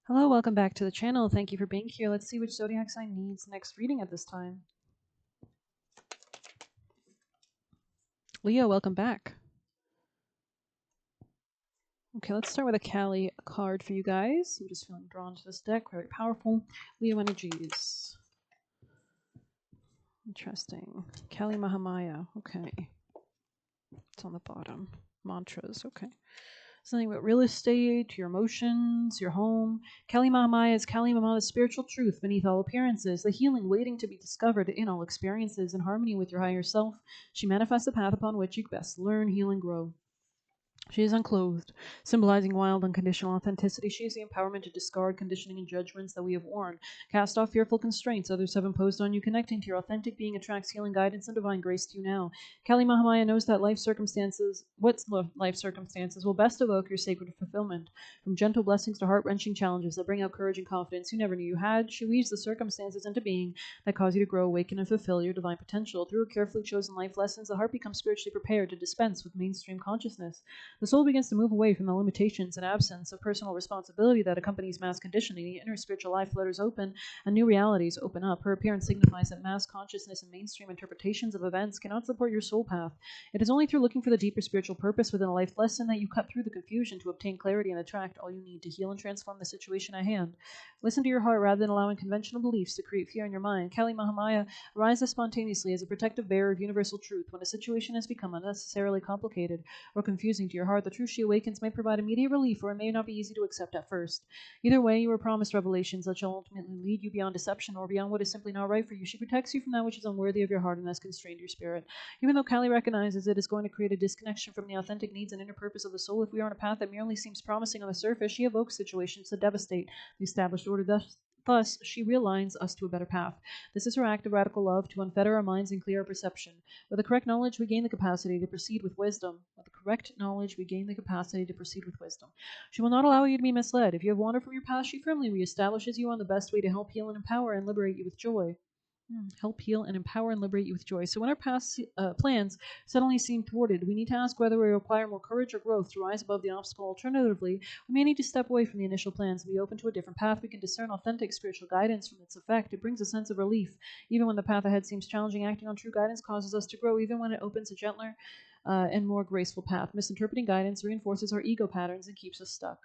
Hello, welcome back to the channel. Thank you for being here. Let's see which zodiac sign needs next reading at this time. Leo, welcome back. Okay, let's start with a Kali card for you guys. I'm just feeling drawn to this deck. Very powerful. Leo energies. Interesting. Kali Mahamaya. Okay. It's on the bottom. Mantras. Okay. Something about real estate, your emotions, your home. Kali Mahamaya is Kali Mama, the spiritual truth beneath all appearances, the healing waiting to be discovered in all experiences, in harmony with your higher self. She manifests the path upon which you best learn, heal, and grow. She is unclothed, symbolizing wild, unconditional authenticity. She is the empowerment to discard conditioning and judgments that we have worn. Cast off fearful constraints others have imposed on you. Connecting to your authentic being attracts healing guidance and divine grace to you now. Kali Mahamaya knows that life circumstances will best evoke your sacred fulfillment. From gentle blessings to heart-wrenching challenges that bring out courage and confidence you never knew you had, she weaves the circumstances into being that cause you to grow, awaken, and fulfill your divine potential. Through her carefully chosen life lessons, the heart becomes spiritually prepared to dispense with mainstream consciousness. The soul begins to move away from the limitations and absence of personal responsibility that accompanies mass conditioning. The inner spiritual life flutters open, and new realities open up. Her appearance signifies that mass consciousness and mainstream interpretations of events cannot support your soul path. It is only through looking for the deeper spiritual purpose within a life lesson that you cut through the confusion to obtain clarity and attract all you need to heal and transform the situation at hand. Listen to your heart rather than allowing conventional beliefs to create fear in your mind. Kali Mahamaya arises spontaneously as a protective bearer of universal truth. When a situation has become unnecessarily complicated or confusing to your heart, the truth she awakens may provide immediate relief, or it may not be easy to accept at first. Either way, you are promised revelations that shall ultimately lead you beyond deception or beyond what is simply not right for you. She protects you from that which is unworthy of your heart and has constrained your spirit. Even though Kali recognizes it is going to create a disconnection from the authentic needs and inner purpose of the soul, if we are on a path that merely seems promising on the surface, she evokes situations to devastate the established order. Thus, she realigns us to a better path. This is her act of radical love to unfetter our minds and clear our perception. With the correct knowledge, we gain the capacity to proceed with wisdom. With the correct knowledge, we gain the capacity to proceed with wisdom. She will not allow you to be misled. If you have wandered from your path, she firmly reestablishes you on the best way to help heal and empower and liberate you with joy. Help heal and empower and liberate you with joy. So when our past plans suddenly seem thwarted, we need to ask whether we require more courage or growth to rise above the obstacle. Alternatively, we may need to step away from the initial plans and be open to a different path. We can discern authentic spiritual guidance from its effect. It brings a sense of relief. Even when the path ahead seems challenging, acting on true guidance causes us to grow, even when it opens a gentler and more graceful path. Misinterpreting guidance reinforces our ego patterns and keeps us stuck.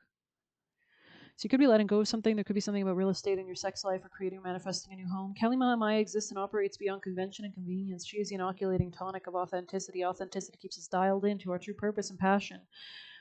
So you could be letting go of something. There could be something about real estate in your sex life or creating or manifesting a new home. Kali Maya exists and operates beyond convention and convenience. She is the inoculating tonic of authenticity. Authenticity keeps us dialed into our true purpose and passion,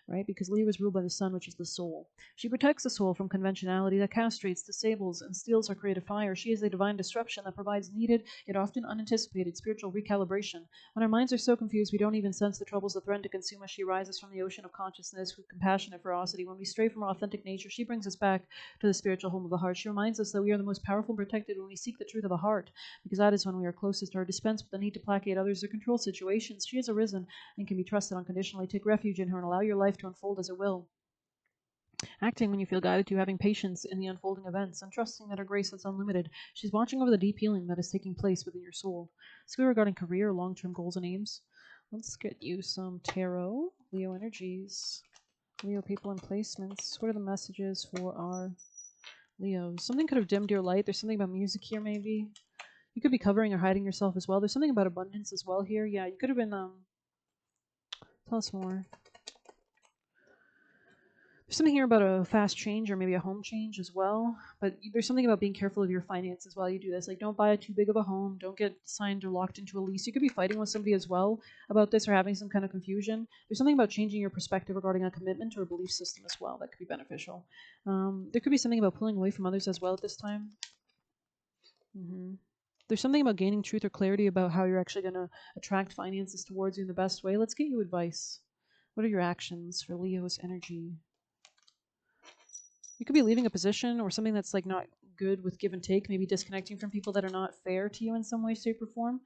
right? Because Leo is ruled by the sun, which is the soul. She protects the soul from conventionality that castrates, disables, and steals our creative fire. She is a divine disruption that provides needed, yet often unanticipated spiritual recalibration. When our minds are so confused we don't even sense the troubles that threaten to consume us, she rises from the ocean of consciousness with compassion and ferocity. When we stray from our authentic nature, she brings us back to the spiritual home of the heart. She reminds us that we are the most powerful and protected when we seek the truth of the heart, because that is when we are closest to our dispense with the need to placate others or control situations. She has arisen and can be trusted unconditionally. Take refuge in her and allow your life to unfold as it will. Acting when you feel guided to, having patience in the unfolding events, and trusting that her grace is unlimited. She's watching over the deep healing that is taking place within your soul. Let's go regarding career, long-term goals, and aims. Let's get you some tarot, Leo energies, Leo people and placements. What are the messages for our Leos? Something could have dimmed your light. There's something about music here, maybe. You could be covering or hiding yourself as well. There's something about abundance as well here. Yeah, you could have been, tell us more. There's something here about a fast change or maybe a home change as well. But there's something about being careful of your finances while you do this. Like, don't buy too big of a home. Don't get signed or locked into a lease. You could be fighting with somebody as well about this or having some kind of confusion. There's something about changing your perspective regarding a commitment or a belief system as well that could be beneficial. There could be something about pulling away from others as well at this time. There's something about gaining truth or clarity about how you're actually going to attract finances towards you in the best way. Let's get you advice. What are your actions for Leo's energy? You could be leaving a position or something that's like not good with give and take, maybe disconnecting from people that are not fair to you in some way, shape, or form.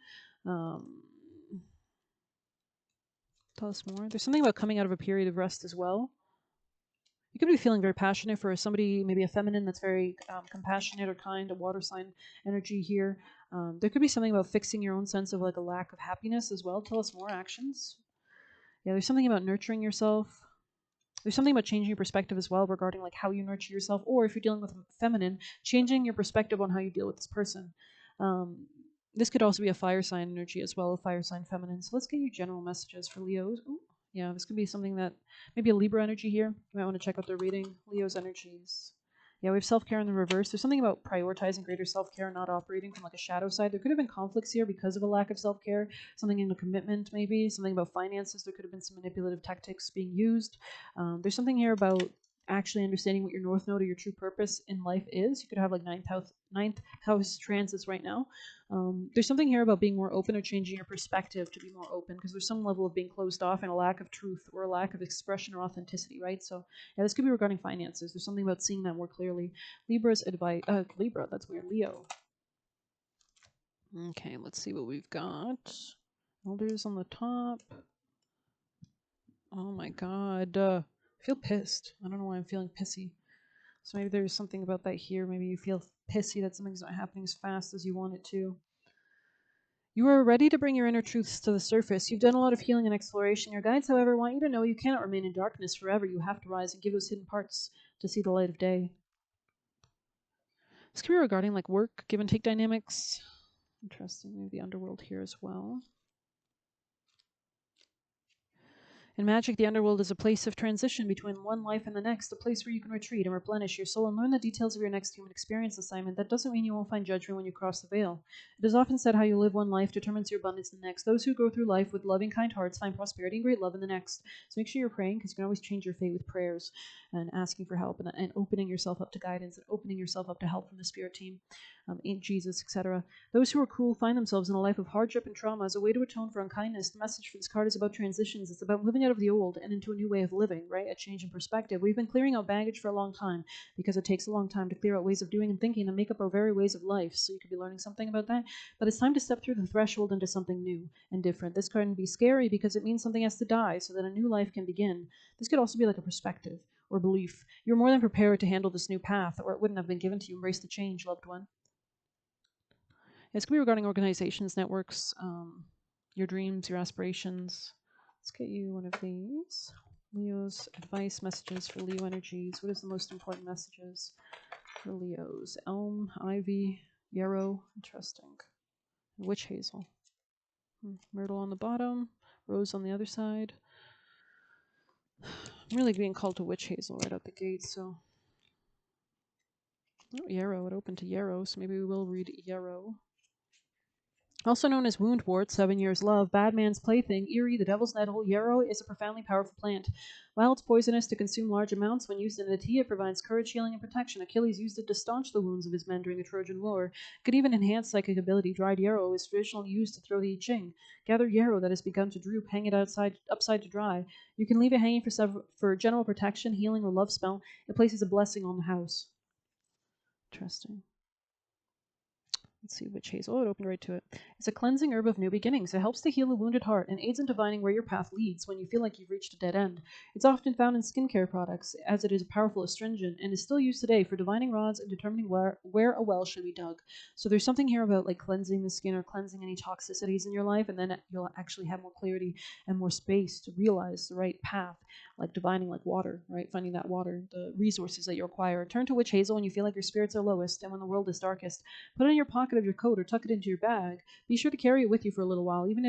Tell us more. There's something about coming out of a period of rest as well. You could be feeling very passionate for somebody, maybe a feminine that's very compassionate or kind, a water sign energy here. There could be something about fixing your own sense of like a lack of happiness as well. Tell us more actions. Yeah, there's something about nurturing yourself. There's something about changing your perspective as well regarding like how you nurture yourself, or if you're dealing with feminine, changing your perspective on how you deal with this person. Um, this could also be a fire sign energy as well, a fire sign feminine. So let's get you general messages for Leos. Ooh, yeah, this could be something that maybe a Libra energy here. You might want to check out their reading. Leo's energies. Yeah, we have self-care in the reverse. There's something about prioritizing greater self-care, not operating from like a shadow side. There could have been conflicts here because of a lack of self-care, something in the commitment maybe, something about finances. There could have been some manipulative tactics being used. There's something here about actually understanding what your north node or your true purpose in life is. You could have like ninth house transits right now. There's something here about being more open or changing your perspective to be more open, because there's some level of being closed off and a lack of truth or a lack of expression or authenticity, right? So yeah, this could be regarding finances. There's something about seeing that more clearly. Libra's advice. Libra, that's weird. Leo. Okay, let's see what we've got. Elders on the top. Oh my god. I feel pissed. I don't know why I'm feeling pissy. So maybe there's something about that here. Maybe you feel pissy that something's not happening as fast as you want it to. You are ready to bring your inner truths to the surface. You've done a lot of healing and exploration. Your guides, however, want you to know you cannot remain in darkness forever. You have to rise and give those hidden parts to see the light of day. This could be regarding like work, give and take dynamics. Interesting. Maybe the underworld here as well. In magic, the underworld is a place of transition between one life and the next, a place where you can retreat and replenish your soul and learn the details of your next human experience assignment. That doesn't mean you won't find judgment when you cross the veil. It is often said how you live one life determines your abundance in the next. Those who go through life with loving, kind hearts find prosperity and great love in the next. So make sure you're praying, because you can always change your fate with prayers and asking for help and opening yourself up to guidance and opening yourself up to help from the spirit team, in Jesus, etc. Those who are cruel find themselves in a life of hardship and trauma as a way to atone for unkindness. The message for this card is about transitions. It's about moving out of the old and into a new way of living, right? A change in perspective. We've been clearing out baggage for a long time because it takes a long time to clear out ways of doing and thinking that make up our very ways of life. So you could be learning something about that. But it's time to step through the threshold into something new and different. This card can be scary because it means something has to die so that a new life can begin. This could also be like a perspective or belief. You're more than prepared to handle this new path, or it wouldn't have been given to you. Embrace the change, loved one. It's going to be regarding organizations, networks, your dreams, your aspirations. Let's get you one of these. Leo's advice messages for Leo energies. What is the most important messages for Leos? Elm, ivy, yarrow. Interesting. Witch hazel. Myrtle on the bottom, rose on the other side. I'm really being called to witch hazel right out the gate, so. Oh, yarrow. It opened to yarrow, so maybe we will read yarrow. Also known as woundwort, 7 years love, bad man's plaything, eerie, the devil's nettle, yarrow is a profoundly powerful plant. While it's poisonous to consume large amounts, when used in a tea, it provides courage, healing, and protection. Achilles used it to staunch the wounds of his men during the Trojan War. It could even enhance psychic ability. Dried yarrow is traditionally used to throw the I Ching. Gather yarrow that has begun to droop, hang it upside to dry. You can leave it hanging for general protection, healing, or love spell. It places a blessing on the house. Interesting. Let's see, witch hazel. Oh, it opened right to it. It's a cleansing herb of new beginnings. It helps to heal a wounded heart and aids in divining where your path leads when you feel like you've reached a dead end. It's often found in skincare products, as it is a powerful astringent, and is still used today for divining rods and determining where a well should be dug. So there's something here about like cleansing the skin or cleansing any toxicities in your life, and then you'll actually have more clarity and more space to realize the right path, like divining like water, right? Finding that water, the resources that you require. Turn to witch hazel when you feel like your spirits are lowest and when the world is darkest. Put it in your pocket of your coat or tuck it into your bag. Be sure to carry it with you for a little while, even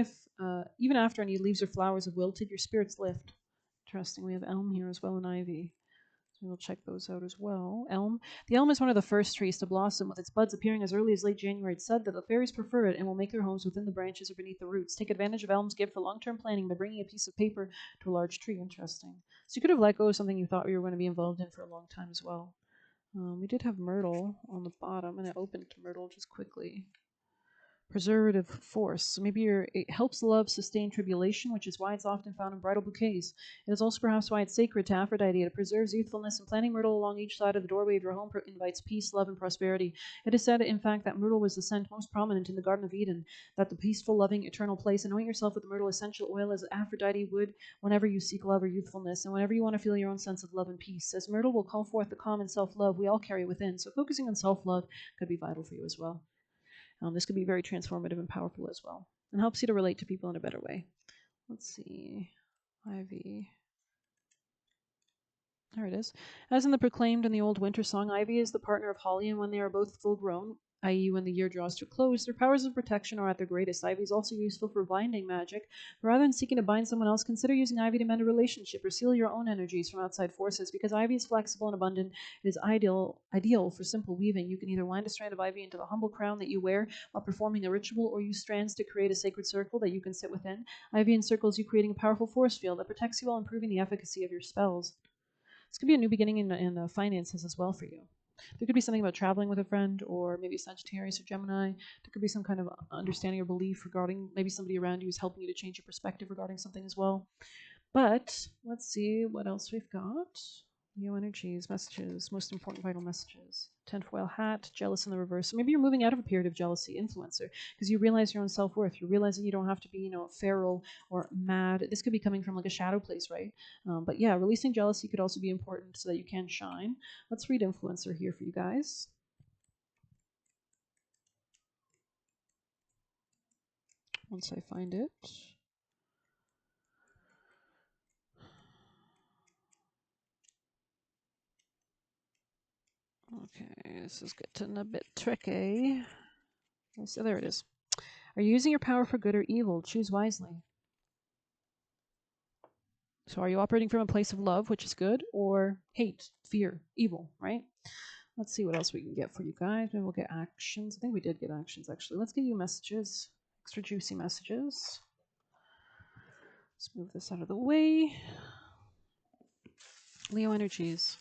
after any leaves or flowers have wilted, your spirits lift. Interesting. We have elm here as well and ivy. So we'll check those out as well. Elm. The elm is one of the first trees to blossom, with its buds appearing as early as late January. It's said that the fairies prefer it and will make their homes within the branches or beneath the roots. Take advantage of elm's gift for long-term planning by bringing a piece of paper to a large tree. Interesting. So you could have let go of something you thought you were going to be involved in for a long time as well. We did have myrtle on the bottom, and I opened to myrtle just quickly. Preservative force. So maybe it helps love sustain tribulation, which is why it's often found in bridal bouquets. It is also perhaps why it's sacred to Aphrodite. It preserves youthfulness, and planting myrtle along each side of the doorway of your home invites peace, love, and prosperity. It is said, in fact, that myrtle was the scent most prominent in the Garden of Eden, that the peaceful, loving, eternal place. Anoint yourself with the myrtle essential oil as Aphrodite would whenever you seek love or youthfulness, and whenever you want to feel your own sense of love and peace. As myrtle will call forth the calm and self-love we all carry within, so focusing on self-love could be vital for you as well. This could be very transformative and powerful as well, and helps you to relate to people in a better way. Let's see. Ivy. There it is. As in the proclaimed in the old winter song, Ivy is the partner of Holly, and when they are both full grown, i.e., when the year draws to a close, their powers of protection are at their greatest. Ivy is also useful for binding magic. Rather than seeking to bind someone else, consider using Ivy to mend a relationship or seal your own energies from outside forces. Because Ivy is flexible and abundant, it is ideal for simple weaving. You can either wind a strand of ivy into the humble crown that you wear while performing a ritual, or use strands to create a sacred circle that you can sit within. Ivy encircles you, creating a powerful force field that protects you while improving the efficacy of your spells. This could be a new beginning in finances as well for you. There could be something about traveling with a friend, or maybe Sagittarius or Gemini. There could be some kind of understanding or belief regarding maybe somebody around you is helping you to change your perspective regarding something as well. But let's see what else we've got. Leo energies, messages, most important vital messages. Tinfoil hat, jealous in the reverse. So maybe you're moving out of a period of jealousy, influencer, because you realize your own self-worth. You're realizing you don't have to be, feral or mad. This could be coming from like a shadow place, right? But yeah, releasing jealousy could also be important so that you can shine. Let's read influencer here for you guys. Once I find it. Okay, this is getting a bit tricky. So there it is. Are you using your power for good or evil? Choose wisely. So are you operating from a place of love, which is good, or hate, fear, evil, right? Let's see what else we can get for you guys. Maybe we'll get actions. I think we did get actions, actually. Let's get you messages, extra juicy messages. Let's move this out of the way. Leo energies.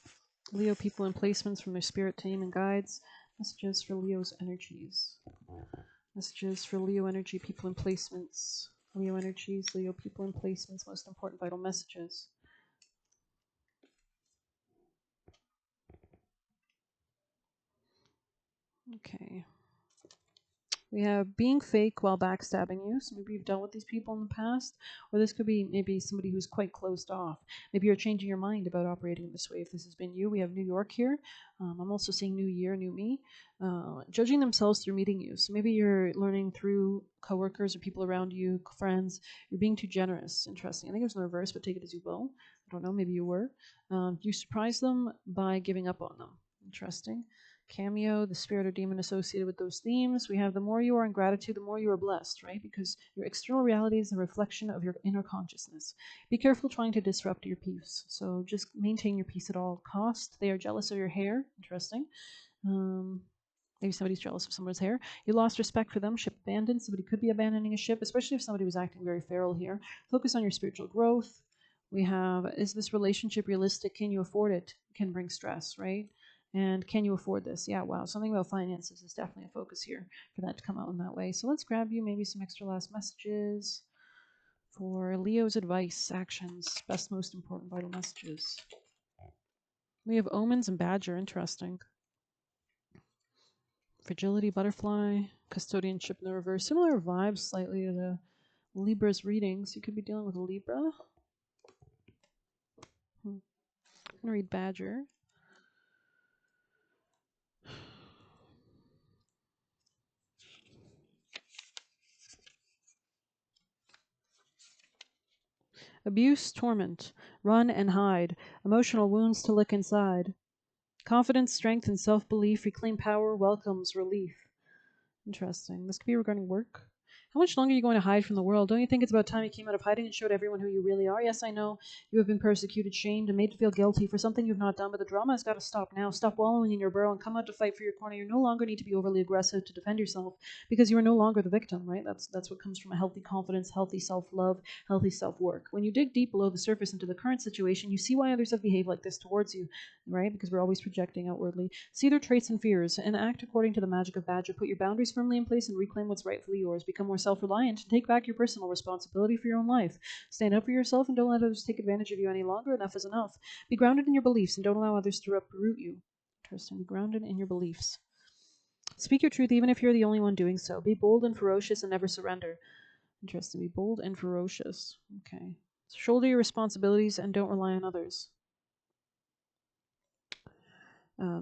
Leo people and placements from their spirit team and guides. Messages for Leo's energies. Messages for Leo energy people and placements. Leo energies, Leo people and placements, most important vital messages. Okay. We have being fake while backstabbing you. So maybe you've dealt with these people in the past, or this could be maybe somebody who's quite closed off. Maybe you're changing your mind about operating this way. If this has been you, we have New York here. I'm also seeing New Year, New Me. Judging themselves through meeting you. So maybe you're learning through coworkers or people around you, friends. You're being too generous. Interesting. I think it was in reverse, but take it as you will. I don't know. Maybe you were. You surprise them by giving up on them. Interesting. Cameo, the spirit or demon associated with those themes. We have the more you are in gratitude, the more you are blessed, right? Because your external reality is a reflection of your inner consciousness. Be careful trying to disrupt your peace. So just maintain your peace at all cost. They are jealous of your hair. Interesting. Maybe somebody's jealous of someone's hair. You lost respect for them. Ship abandoned. Somebody could be abandoning a ship, especially if somebody was acting very feral here. Focus on your spiritual growth. We have, is this relationship realistic? Can you afford it? Can bring stress, right? And can you afford this? Yeah, wow. Something about finances is definitely a focus here for that to come out in that way. So let's grab you maybe some extra last messages for Leo's advice, actions, best, most important vital messages. We have omens and badger. Interesting. Fragility, butterfly, custodianship in the reverse. Similar vibes slightly to the Libra's readings. You could be dealing with a Libra. I'm going to read badger. Abuse, torment, run and hide, emotional wounds to lick inside. Confidence, strength, and self-belief, reclaim power, welcomes relief. Interesting. This could be regarding work. How much longer are you going to hide from the world? Don't you think it's about time you came out of hiding and showed everyone who you really are? Yes, I know you have been persecuted, shamed, and made to feel guilty for something you've not done, but the drama has got to stop now. Stop wallowing in your burrow and come out to fight for your corner. You no longer need to be overly aggressive to defend yourself because you are no longer the victim, right? That's what comes from a healthy confidence, healthy self-love, healthy self-work. When you dig deep below the surface into the current situation, you see why others have behaved like this towards you, right? Because we're always projecting outwardly. See their traits and fears and act according to the magic of Badger. Put your boundaries firmly in place and reclaim what's rightfully yours. Become more self-reliant and take back your personal responsibility for your own life. Stand up for yourself and don't let others take advantage of you any longer. Enough is enough. Be grounded in your beliefs and don't allow others to uproot you. Interesting. Be grounded in your beliefs. Speak your truth even if you're the only one doing so. Be bold and ferocious and never surrender. Interesting. Be bold and ferocious. Okay. Shoulder your responsibilities and don't rely on others.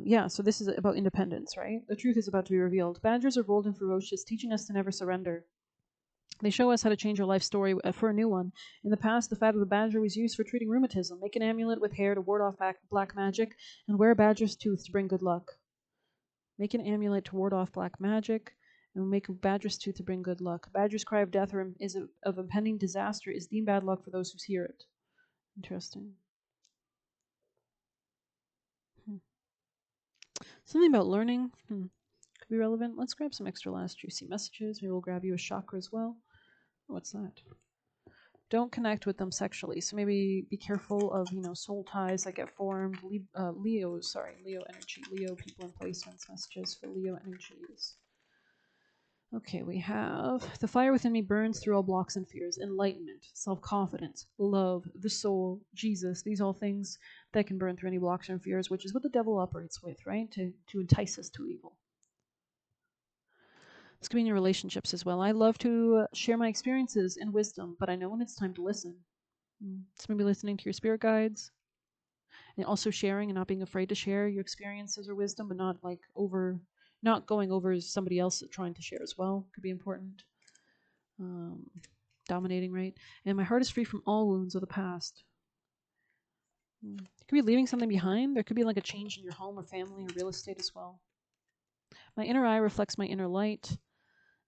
Yeah, so this is about independence, right? The truth is about to be revealed. Badgers are bold and ferocious, teaching us to never surrender. They show us how to change our life story for a new one. In the past, the fat of the badger was used for treating rheumatism. Make an amulet with hair to ward off black magic, and wear a badger's tooth to bring good luck. Make an amulet to ward off black magic, and make a badger's tooth to bring good luck. A badger's cry of death of impending disaster is deemed bad luck for those who hear it. Interesting. Something about learning could be relevant. Let's grab some extra last juicy messages. Maybe we'll grab you a chakra as well. What's that? Don't connect with them sexually. So maybe be careful of, soul ties that get formed. Leo energy. Leo people and placements. Messages for Leo energies. Okay, we have the fire within me burns through all blocks and fears. Enlightenment, self-confidence, love, the soul, Jesus. These all things that can burn through any blocks and fears, which is what the devil operates with, right? To entice us to evil. This could be in your relationships as well. I love to share my experiences and wisdom, but I know when it's time to listen. So maybe listening to your spirit guides, and also sharing and not being afraid to share your experiences or wisdom, but not going over somebody else trying to share as well could be important. Dominating, right? And my heart is free from all wounds of the past. You could be leaving something behind. There could be like a change in your home or family or real estate as well. My inner eye reflects my inner light.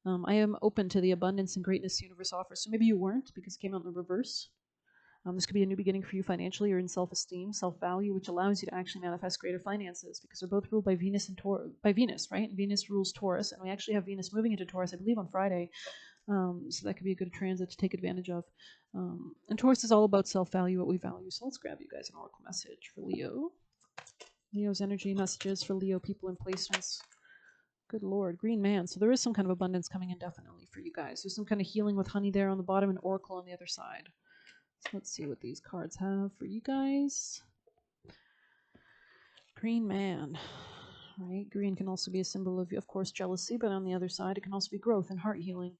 I am open to the abundance and greatness the universe offers. So maybe you weren't because it came out in the reverse. This could be a new beginning for you financially or in self-esteem, self-value, which allows you to actually manifest greater finances because they're both ruled by Venus and by Venus, right? And Venus rules Taurus, and we actually have Venus moving into Taurus, I believe, on Friday. So that could be a good transit to take advantage of. And Taurus is all about self-value, what we value. So let's grab you guys an oracle message for Leo. Leo's energy messages for Leo people and placements. Good Lord, Green Man. So there is some kind of abundance coming in definitely for you guys. There's some kind of healing with honey there on the bottom and oracle on the other side. So let's see what these cards have for you guys. Green Man. Right? Green can also be a symbol of course, jealousy, but on the other side, it can also be growth and heart healing.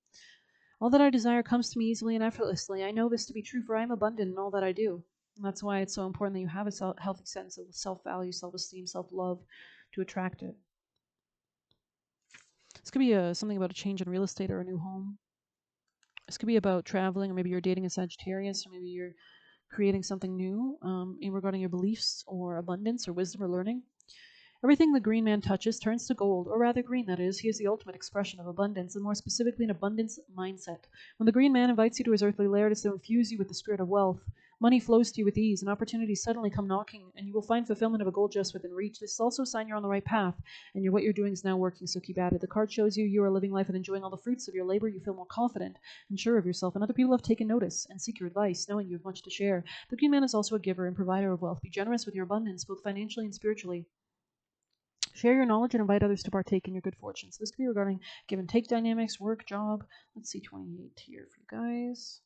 All that I desire comes to me easily and effortlessly. I know this to be true, for I am abundant in all that I do. And that's why it's so important that you have a healthy sense of self-value, self-esteem, self-love to attract it. This could be something about a change in real estate or a new home. This could be about traveling, or maybe you're dating a Sagittarius, or maybe you're creating something new regarding your beliefs or abundance or wisdom or learning. Everything the Green Man touches turns to gold, or rather green, that is. He is the ultimate expression of abundance, and more specifically an abundance mindset. When the Green Man invites you to his earthly lair, it is to infuse you with the spirit of wealth. Money flows to you with ease, and opportunities suddenly come knocking, and you will find fulfillment of a goal just within reach. This is also a sign you're on the right path, and what you're doing is now working, so keep at it. The card shows you are living life and enjoying all the fruits of your labor. You feel more confident and sure of yourself, and other people have taken notice and seek your advice, knowing you have much to share. The Green Man is also a giver and provider of wealth. Be generous with your abundance, both financially and spiritually. Share your knowledge and invite others to partake in your good fortune. So this could be regarding give and take dynamics, work, job. Let's see 28 here for you guys.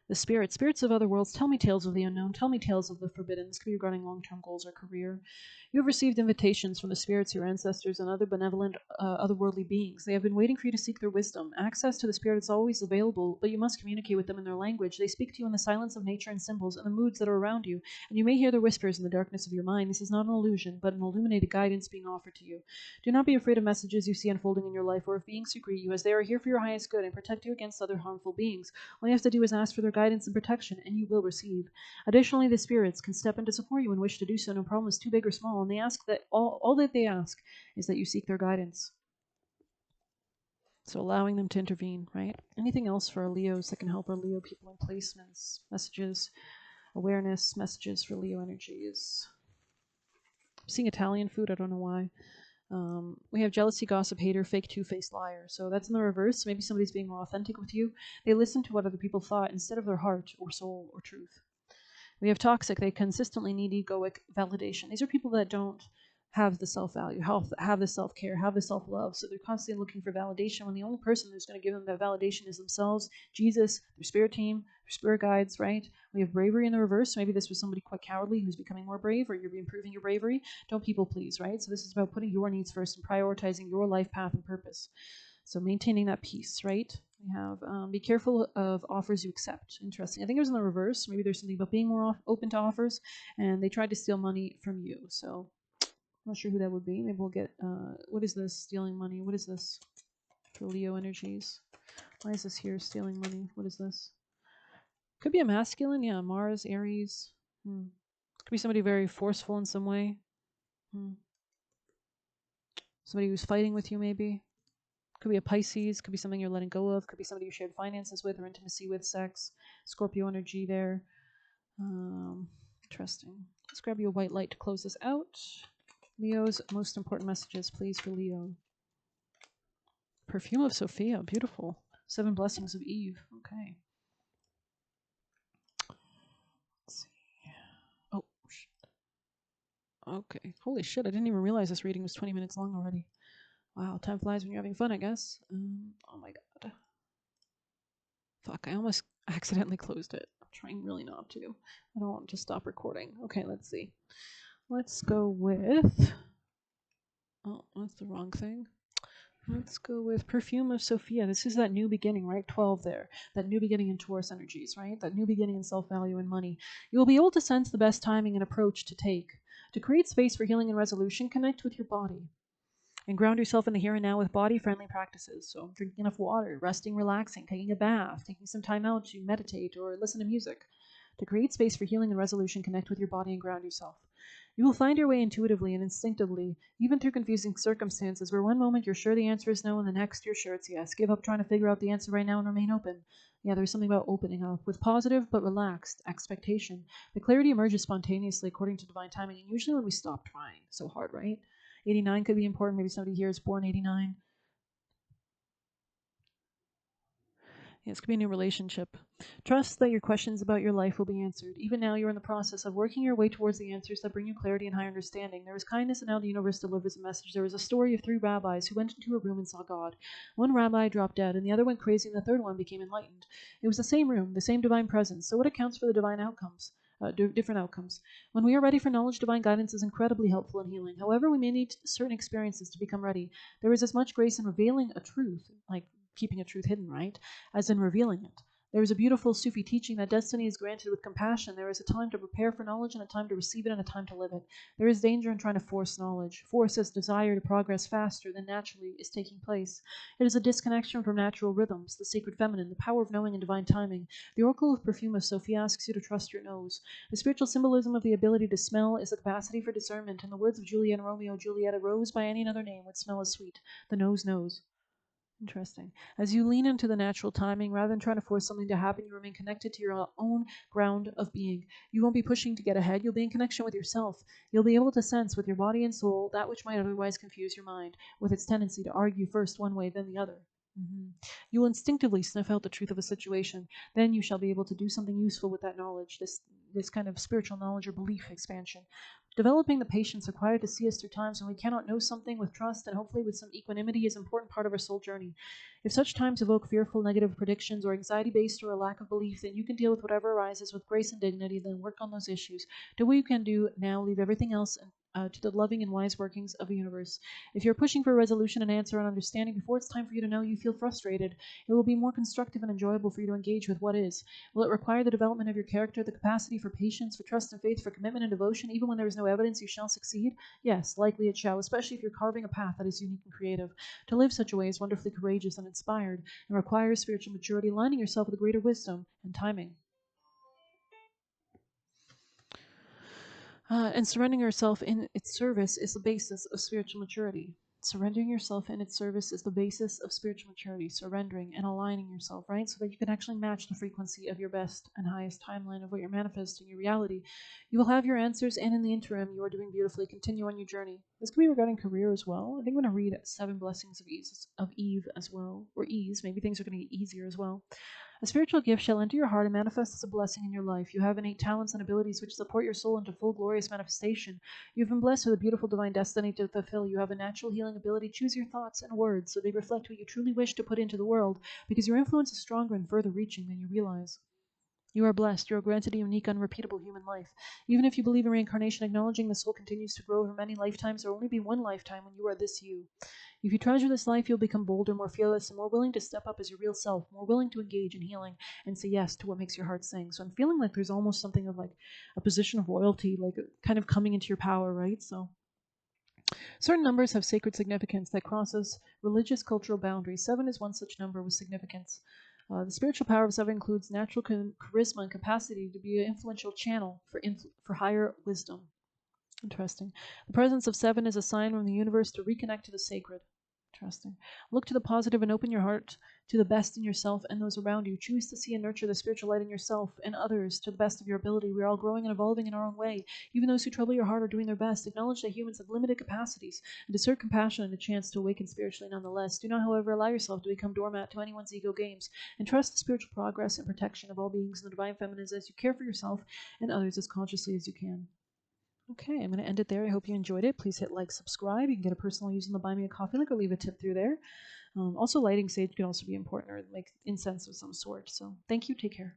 The spirits of other worlds, tell me tales of the unknown, tell me tales of the forbidden. This could be regarding long-term goals or career. You have received invitations from the spirits, your ancestors, and other benevolent, otherworldly beings. They have been waiting for you to seek their wisdom. Access to the spirit is always available, but you must communicate with them in their language. They speak to you in the silence of nature and symbols and the moods that are around you, and you may hear their whispers in the darkness of your mind. This is not an illusion, but an illuminated guidance being offered to you. Do not be afraid of messages you see unfolding in your life or of beings who greet you, as they are here for your highest good and protect you against other harmful beings. All you have to do is ask for their guidance and protection, and you will receive. Additionally, the spirits can step in to support you and wish to do so. No problem is too big or small, and they ask that all that they ask is that you seek their guidance. So allowing them to intervene, right? Anything else for our Leos that can help our Leo people in placements, messages, awareness, messages for Leo energies. I'm seeing Italian food, I don't know why. We have jealousy, gossip, hater, fake, two-faced liar. So that's in the reverse. Maybe somebody's being more authentic with you. They listen to what other people thought instead of their heart or soul or truth. We have toxic. They consistently need egoic validation. These are people that don't have the self-value, have the self-care, have the self-love. So they're constantly looking for validation when the only person who's going to give them that validation is themselves, Jesus, their spirit team, their spirit guides, right? We have bravery in the reverse. Maybe this was somebody quite cowardly who's becoming more brave, or you're improving your bravery. Don't people please, right? So this is about putting your needs first and prioritizing your life path and purpose. So maintaining that peace, right? We have be careful of offers you accept. Interesting. I think it was in the reverse. Maybe there's something about being more open to offers, and they tried to steal money from you. So I'm not sure who that would be. Maybe we'll get, what is this? Stealing money. What is this for Leo energies? Why is this here? Stealing money. What is this? Could be a masculine. Yeah, Mars, Aries. Could be somebody very forceful in some way. Somebody who's fighting with you, maybe. Could be a Pisces. Could be something you're letting go of. Could be somebody you shared finances with or intimacy with, sex. Scorpio energy there. Interesting. Let's grab you a white light to close this out. Leo's most important messages, please, for Leo. Perfume of Sophia. Beautiful. 7 blessings of Eve. Okay. Let's see. Oh, shit. Okay. Holy shit, I didn't even realize this reading was 20 minutes long already. Wow, time flies when you're having fun, I guess. Oh my god. Fuck, I almost accidentally closed it. I'm trying really not to. I don't want to stop recording. Okay, let's see. Let's go with... Oh, that's the wrong thing. Let's go with Perfume of Sophia. This is that new beginning, right? 12 there. That new beginning in Taurus energies, right? That new beginning in self-value and money. You will be able to sense the best timing and approach to take. To create space for healing and resolution, connect with your body. And ground yourself in the here and now with body-friendly practices. So drinking enough water, resting, relaxing, taking a bath, taking some time out to meditate or listen to music. To create space for healing and resolution, connect with your body and ground yourself. You will find your way intuitively and instinctively, even through confusing circumstances where one moment you're sure the answer is no and the next you're sure it's yes. Give up trying to figure out the answer right now and remain open. Yeah, there's something about opening up with positive but relaxed expectation. The clarity emerges spontaneously according to divine timing, and usually when we stop trying so hard, right? 89 could be important. Maybe somebody here is born 89. Yeah, this could be a new relationship. Trust that your questions about your life will be answered. Even now, you're in the process of working your way towards the answers that bring you clarity and higher understanding. There is kindness, and now the universe delivers a message. There was a story of 3 rabbis who went into a room and saw God. One rabbi dropped dead, and the other went crazy, and the third one became enlightened. It was the same room, the same divine presence. So what accounts for the divine outcomes? Different outcomes. When we are ready for knowledge, divine guidance is incredibly helpful in healing. However, we may need certain experiences to become ready. There is as much grace in revealing a truth, like keeping a truth hidden, right, as in revealing it. There is a beautiful Sufi teaching that destiny is granted with compassion. There is a time to prepare for knowledge and a time to receive it and a time to live it. There is danger in trying to force knowledge. Force as desire to progress faster than naturally is taking place. It is a disconnection from natural rhythms, the sacred feminine, the power of knowing and divine timing. The Oracle of Perfume of Sophia asks you to trust your nose. The spiritual symbolism of the ability to smell is the capacity for discernment. In the words of Juliet and Romeo, Juliet, a rose by any other name would smell as sweet. The nose knows. Interesting. As you lean into the natural timing, rather than trying to force something to happen, you remain connected to your own ground of being. You won't be pushing to get ahead. You'll be in connection with yourself. You'll be able to sense with your body and soul that which might otherwise confuse your mind, with its tendency to argue first one way, then the other. You will instinctively sniff out the truth of a situation. Then you shall be able to do something useful with that knowledge, this kind of spiritual knowledge or belief expansion. Developing the patience required to see us through times when we cannot know something with trust and hopefully with some equanimity is an important part of our soul journey. If such times evoke fearful, negative predictions or anxiety-based or a lack of belief, then you can deal with whatever arises with grace and dignity, then work on those issues. Do what you can do now, leave everything else to the loving and wise workings of the universe. If you're pushing for a resolution and answer and understanding before it's time for you to know, you feel frustrated. It will be more constructive and enjoyable for you to engage with what is. Will it require the development of your character, the capacity for patience, for trust and faith, for commitment and devotion, even when there is no evidence you shall succeed? Yes, likely it shall, especially if you're carving a path that is unique and creative. To live such a way is wonderfully courageous and inspired, and requires spiritual maturity, aligning yourself with greater wisdom and timing. And surrendering yourself in its service is the basis of spiritual maturity. Surrendering yourself in its service is the basis of spiritual maturity. Surrendering and aligning yourself, right? So that you can actually match the frequency of your best and highest timeline of what you're manifesting, your reality. You will have your answers, and in the interim, you are doing beautifully. Continue on your journey. This could be regarding career as well. I think I'm going to read 7 blessings of Eve as well, or ease. Maybe things are going to get easier as well. A spiritual gift shall enter your heart and manifest as a blessing in your life. You have innate talents and abilities which support your soul into full glorious manifestation. You have been blessed with a beautiful divine destiny to fulfill. You have a natural healing ability. Choose your thoughts and words so they reflect what you truly wish to put into the world, because your influence is stronger and further reaching than you realize. You are blessed. You are granted a unique, unrepeatable human life. Even if you believe in reincarnation, acknowledging the soul continues to grow over many lifetimes, there will only be one lifetime when you are this you. If you treasure this life, you'll become bolder, more fearless, and more willing to step up as your real self, more willing to engage in healing and say yes to what makes your heart sing. So I'm feeling like there's almost something of like a position of royalty, like kind of coming into your power, right? So Certain numbers have sacred significance that crosses religious cultural boundaries. 7 is one such number with significance. The spiritual power of 7 includes natural charisma and capacity to be an influential channel for higher wisdom. Interesting. The presence of 7 is a sign from the universe to reconnect to the sacred. Interesting. Look to the positive and open your heart to the best in yourself and those around you. Choose to see and nurture the spiritual light in yourself and others to the best of your ability. We are all growing and evolving in our own way. Even those who trouble your heart are doing their best. Acknowledge that humans have limited capacities and assert compassion and a chance to awaken spiritually nonetheless. Do not, however, allow yourself to become doormat to anyone's ego games, and trust the spiritual progress and protection of all beings in the divine feminines as you care for yourself and others as consciously as you can. Okay, I'm going to end it there. I hope you enjoyed it. Please hit like, subscribe. You can get a personal using the Buy Me a Coffee link or leave a tip through there. Also, lighting sage can also be important, or like incense of some sort. So thank you. Take care.